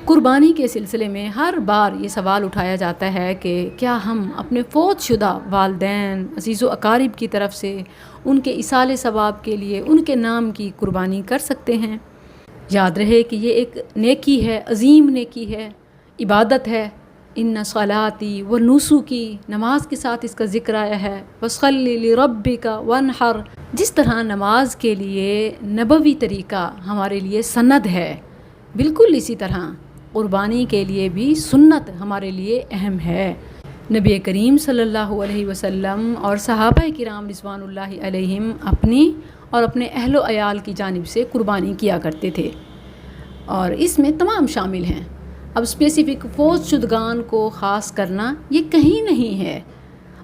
قربانی کے سلسلے میں ہر بار یہ سوال اٹھایا جاتا ہے کہ کیا ہم اپنے فوت شدہ والدین، عزیز و اقارب کی طرف سے ان کے ایصال ثواب کے لیے ان کے نام کی قربانی کر سکتے ہیں؟ یاد رہے کہ یہ ایک نیکی ہے، عظیم نیکی ہے، عبادت ہے۔ ان صلاتی و نسکی، نماز کے ساتھ اس کا ذکر آیا ہے، وصلی لربک وانحر۔ جس طرح نماز کے لیے نبوی طریقہ ہمارے لیے سند ہے، بالکل اسی طرح قربانی کے لیے بھی سنت ہمارے لیے اہم ہے۔ نبی کریم صلی اللہ علیہ وسلم اور صحابہ کرام رضوان اللہ علیہم اپنی اور اپنے اہل و عیال کی جانب سے قربانی کیا کرتے تھے، اور اس میں تمام شامل ہیں۔ اب اسپیسیفک فوت شدگان کو خاص کرنا یہ کہیں نہیں ہے،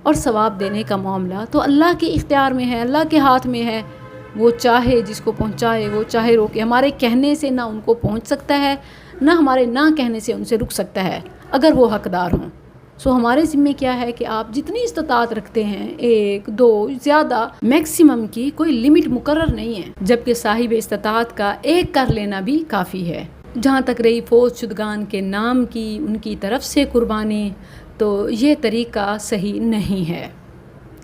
اور ثواب دینے کا معاملہ تو اللہ کے اختیار میں ہے، اللہ کے ہاتھ میں ہے۔ وہ چاہے جس کو پہنچائے، وہ چاہے روکے۔ ہمارے کہنے سے نہ ان کو پہنچ سکتا ہے، نہ ہمارے نہ کہنے سے ان سے رک سکتا ہے اگر وہ حقدار ہوں۔ سو ہمارے ذمہ کیا ہے کہ آپ جتنی استطاعت رکھتے ہیں، 1 2 زیادہ، میکسیمم کی کوئی لمٹ مقرر نہیں ہے، جبکہ صاحب استطاعت کا 1 کر لینا بھی کافی ہے۔ جہاں تک رہی فوت شدگان کے نام کی، ان کی طرف سے قربانی، تو یہ طریقہ صحیح نہیں ہے،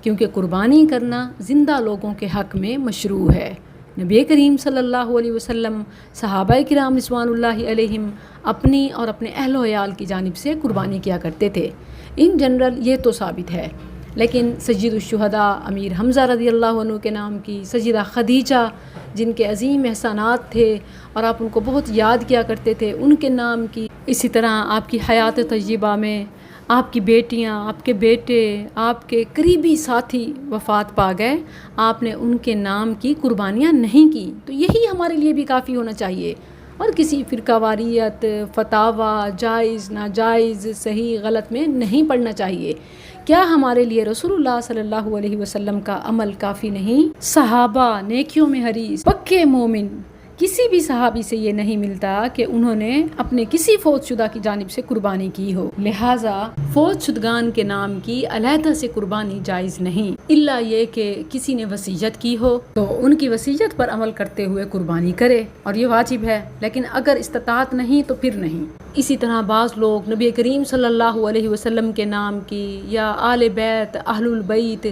کیونکہ قربانی کرنا زندہ لوگوں کے حق میں مشروع ہے۔ نبی کریم صلی اللہ علیہ وسلم، صحابہ کرام رضوان اللہ علیہم اپنی اور اپنے اہل و عیال کی جانب سے قربانی کیا کرتے تھے۔ ان جنرل یہ تو ثابت ہے، لیکن سید الشہداء امیر حمزہ رضی اللہ عنہ کے نام کی، سیدہ خدیجہ جن کے عظیم احسانات تھے اور آپ ان کو بہت یاد کیا کرتے تھے، ان کے نام کی، اسی طرح آپ کی حیات طیبہ میں آپ کی بیٹیاں، آپ کے بیٹے، آپ کے قریبی ساتھی وفات پا گئے، آپ نے ان کے نام کی قربانیاں نہیں کی، تو یہی ہمارے لیے بھی کافی ہونا چاہیے، اور کسی فرقہ واریت، فتاوی، جائز ناجائز، صحیح غلط میں نہیں پڑنا چاہیے۔ کیا ہمارے لیے رسول اللہ صلی اللہ علیہ وسلم کا عمل کافی نہیں؟ صحابہ نیکیوں میں حریص، پکے مومن، کسی بھی صحابی سے یہ نہیں ملتا کہ انہوں نے اپنے کسی فوت شدہ کی جانب سے قربانی کی ہو، لہٰذا فوت شدگان کے نام کی علیحدہ سے قربانی جائز نہیں، الا یہ کہ کسی نے وصیت کی ہو تو ان کی وصیت پر عمل کرتے ہوئے قربانی کرے، اور یہ واجب ہے، لیکن اگر استطاعت نہیں تو پھر نہیں۔ اسی طرح بعض لوگ نبی کریم صلی اللہ علیہ وسلم کے نام کی یا آل بیت، اہل البیت،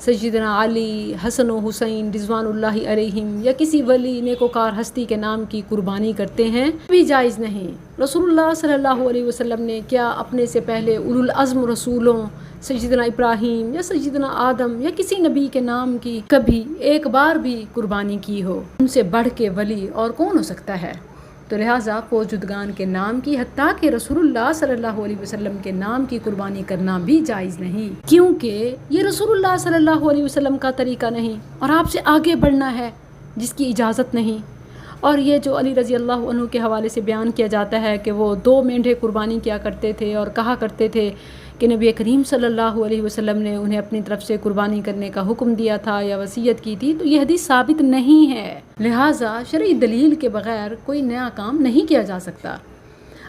سیدنا علی، حسن و حسین رضوان اللہ علیہم، یا کسی ولی نیکوکار ہستی کے نام کی قربانی کرتے ہیں، بھی جائز نہیں۔ رسول اللہ صلی اللہ علیہ وسلم نے کیا اپنے سے پہلے اولو العزم رسولوں، سیدنا ابراہیم یا سیدنا آدم یا کسی نبی کے نام کی کبھی ایک بار بھی قربانی کی ہو؟ ان سے بڑھ کے ولی اور کون ہو سکتا ہے؟ تو لہٰذا فوت شدگان کے نام کی، حتیٰ کہ رسول اللہ صلی اللہ علیہ وسلم کے نام کی قربانی کرنا بھی جائز نہیں، کیونکہ یہ رسول اللہ صلی اللہ علیہ وسلم کا طریقہ نہیں، اور آپ سے آگے بڑھنا ہے جس کی اجازت نہیں۔ اور یہ جو علی رضی اللہ عنہ کے حوالے سے بیان کیا جاتا ہے کہ وہ 2 مینڈھے قربانی کیا کرتے تھے اور کہا کرتے تھے کہ نبی کریم صلی اللہ علیہ وسلم نے انہیں اپنی طرف سے قربانی کرنے کا حکم دیا تھا یا وصیت کی تھی، تو یہ حدیث ثابت نہیں ہے، لہٰذا شرعی دلیل کے بغیر کوئی نیا کام نہیں کیا جا سکتا۔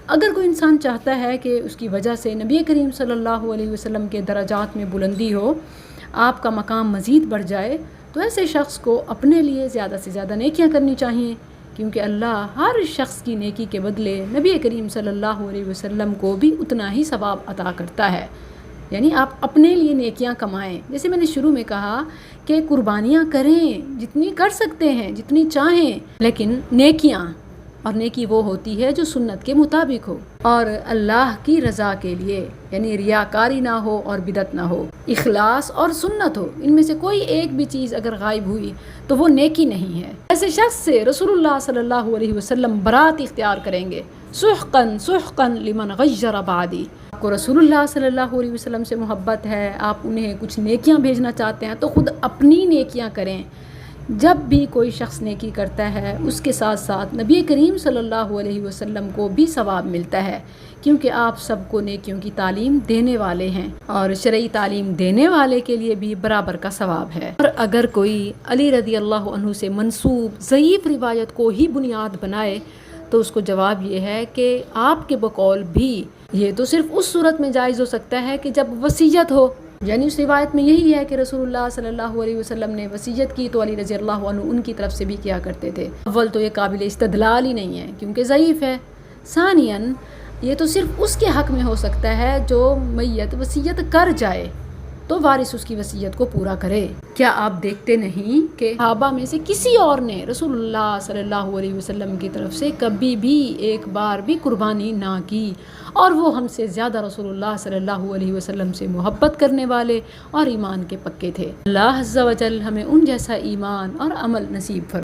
اگر کوئی انسان چاہتا ہے کہ اس کی وجہ سے نبی کریم صلی اللہ علیہ وسلم کے درجات میں بلندی ہو، آپ کا مقام مزید بڑھ جائے، تو ایسے شخص کو اپنے لیے زیادہ سے زیادہ نیکیاں کرنی چاہیے، کیونکہ اللہ ہر شخص کی نیکی کے بدلے نبی کریم صلی اللہ علیہ وسلم کو بھی اتنا ہی ثواب عطا کرتا ہے۔ یعنی آپ اپنے لیے نیکیاں کمائیں، جیسے میں نے شروع میں کہا کہ قربانیاں کریں جتنی کر سکتے ہیں، جتنی چاہیں، لیکن نیکیاں، اور نیکی وہ ہوتی ہے جو سنت کے مطابق ہو اور اللہ کی رضا کے لیے، یعنی ریاکاری نہ ہو اور بدعت نہ ہو، اخلاص اور سنت ہو۔ ان میں سے کوئی ایک بھی چیز اگر غائب ہوئی تو وہ نیکی نہیں ہے۔ ایسے شخص سے رسول اللہ صلی اللہ علیہ وسلم برات اختیار کریں گے، سحقاً سحقاً لمن غیر بعدی۔ آپ کو رسول اللہ صلی اللہ علیہ وسلم سے محبت ہے، آپ انہیں کچھ نیکیاں بھیجنا چاہتے ہیں، تو خود اپنی نیکیاں کریں۔ جب بھی کوئی شخص نیکی کرتا ہے، اس کے ساتھ ساتھ نبی کریم صلی اللہ علیہ وسلم کو بھی ثواب ملتا ہے، کیونکہ آپ سب کو نیکیوں کی تعلیم دینے والے ہیں، اور شرعی تعلیم دینے والے کے لیے بھی برابر کا ثواب ہے۔ اور اگر کوئی علی رضی اللہ عنہ سے منسوب ضعیف روایت کو ہی بنیاد بنائے، تو اس کو جواب یہ ہے کہ آپ کے بقول بھی یہ تو صرف اس صورت میں جائز ہو سکتا ہے کہ جب وصیت ہو، یعنی اس روایت میں یہی ہے کہ رسول اللہ صلی اللہ علیہ وسلم نے وصیت کی تو علی رضی اللہ عنہ ان کی طرف سے بھی کیا کرتے تھے۔ اول تو یہ قابل استدلال ہی نہیں ہے، کیونکہ ضعیف ہے۔ ثانیاً یہ تو صرف اس کے حق میں ہو سکتا ہے جو میت وصیت کر جائے تو وارث اس کی وصیت کو پورا کرے۔ کیا آپ دیکھتے نہیں کہ صحابہ میں سے کسی اور نے رسول اللہ صلی اللہ علیہ وسلم کی طرف سے کبھی بھی ایک بار بھی قربانی نہ کی، اور وہ ہم سے زیادہ رسول اللہ صلی اللہ علیہ وسلم سے محبت کرنے والے اور ایمان کے پکے تھے۔ اللہ عز و جل ہمیں ان جیسا ایمان اور عمل نصیب فرمائے۔